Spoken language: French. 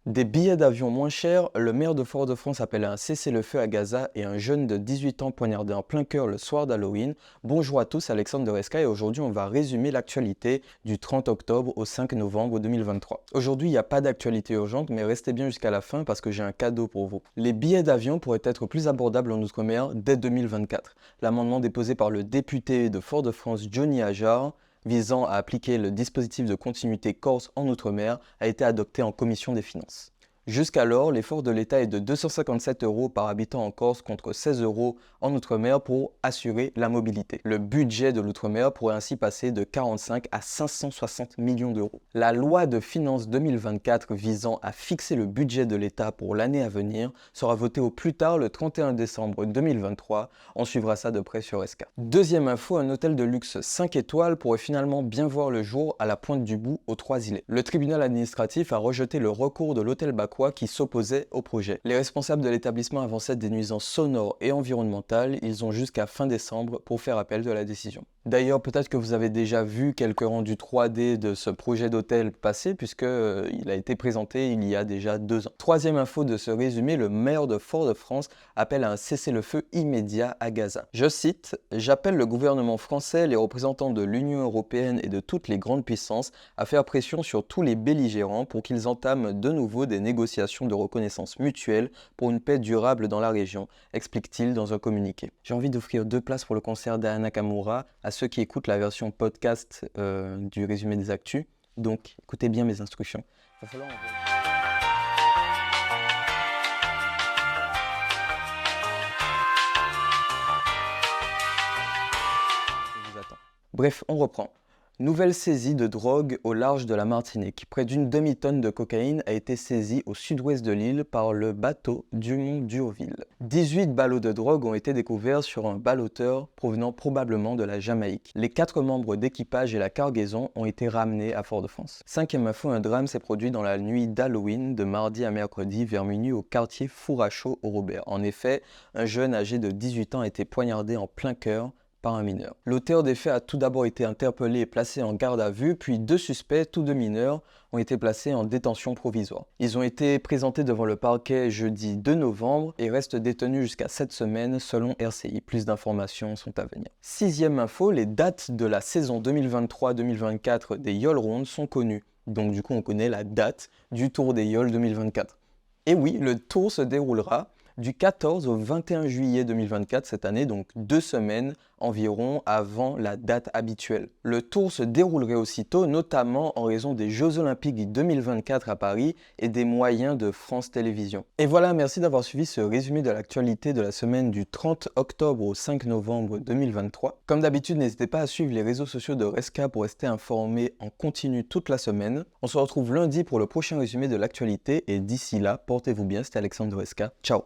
Des billets d'avion moins chers, le maire de Fort-de-France appelle à un cessez-le-feu à Gaza et un jeune de 18 ans poignardé en plein cœur le soir d'Halloween. Bonjour à tous, Alexandre de Resca et aujourd'hui on va résumer l'actualité du 30 octobre au 5 novembre 2023. Aujourd'hui il n'y a pas d'actualité urgente mais restez bien jusqu'à la fin parce que j'ai un cadeau pour vous. Les billets d'avion pourraient être plus abordables en Outre-mer dès 2024. L'amendement déposé par le député de Fort-de-France Johnny Ajar visant à appliquer le dispositif de continuité Corse en Outre-mer a été adopté en commission des finances. Jusqu'alors, l'effort de l'État est de 257 € par habitant en Corse contre 16 € en Outre-mer pour assurer la mobilité. Le budget de l'Outre-mer pourrait ainsi passer de 45 à 560 millions d'euros. La loi de finances 2024 visant à fixer le budget de l'État pour l'année à venir sera votée au plus tard le 31 décembre 2023. On suivra ça de près sur SK. Deuxième info, un hôtel de luxe 5 étoiles pourrait finalement bien voir le jour à la Pointe du Bout aux Trois-Îlets. Le tribunal administratif a rejeté le recours de l'hôtel Baquois qui s'opposaient au projet. Les responsables de l'établissement avançaient des nuisances sonores et environnementales. Ils ont jusqu'à fin décembre pour faire appel de la décision. D'ailleurs, peut-être que vous avez déjà vu quelques rendus 3D de ce projet d'hôtel passer puisqu'il a été présenté il y a déjà 2 ans. Troisième info de ce résumé, le maire de Fort-de-France appelle à un cessez-le-feu immédiat à Gaza. Je cite, « J'appelle le gouvernement français, les représentants de l'Union européenne et de toutes les grandes puissances à faire pression sur tous les belligérants pour qu'ils entament de nouveau des négociations de reconnaissance mutuelle pour une paix durable dans la région », explique-t-il dans un communiqué. J'ai envie d'offrir 2 places pour le concert d'Aya Nakamura à ceux qui écoutent la version podcast du résumé des actus. Donc, écoutez bien mes instructions. Il va falloir Je vous attends. Bref, on reprend. Nouvelle saisie de drogue au large de la Martinique. Près d'une demi-tonne de cocaïne a été saisie au sud-ouest de l'île par le bateau Dumont-D'Urville. 18 ballots de drogue ont été découverts sur un ballotteur provenant probablement de la Jamaïque. Les 4 membres d'équipage et la cargaison ont été ramenés à Fort-de-France. Cinquième info, un drame s'est produit dans la nuit d'Halloween de mardi à mercredi vers minuit au quartier Four-à-Chaud au Robert. En effet, un jeune âgé de 18 ans a été poignardé en plein cœur par un mineur. L'auteur des faits a tout d'abord été interpellé et placé en garde à vue, puis 2 suspects, tous 2 mineurs, ont été placés en détention provisoire. Ils ont été présentés devant le parquet jeudi 2 novembre et restent détenus jusqu'à 7 semaines selon RCI. Plus d'informations sont à venir. Sixième info, les dates de la saison 2023-2024 des Yole Rondes sont connues. Donc du coup on connaît la date du Tour des Yoles 2024. Et oui, le tour se déroulera du 14 au 21 juillet 2024 cette année, donc 2 semaines environ avant la date habituelle. Le tour se déroulerait aussitôt, notamment en raison des Jeux Olympiques 2024 à Paris et des moyens de France Télévisions. Et voilà, merci d'avoir suivi ce résumé de l'actualité de la semaine du 30 octobre au 5 novembre 2023. Comme d'habitude, n'hésitez pas à suivre les réseaux sociaux de Resca pour rester informé en continu toute la semaine. On se retrouve lundi pour le prochain résumé de l'actualité et d'ici là, portez-vous bien, c'était Alexandre de Resca. Ciao!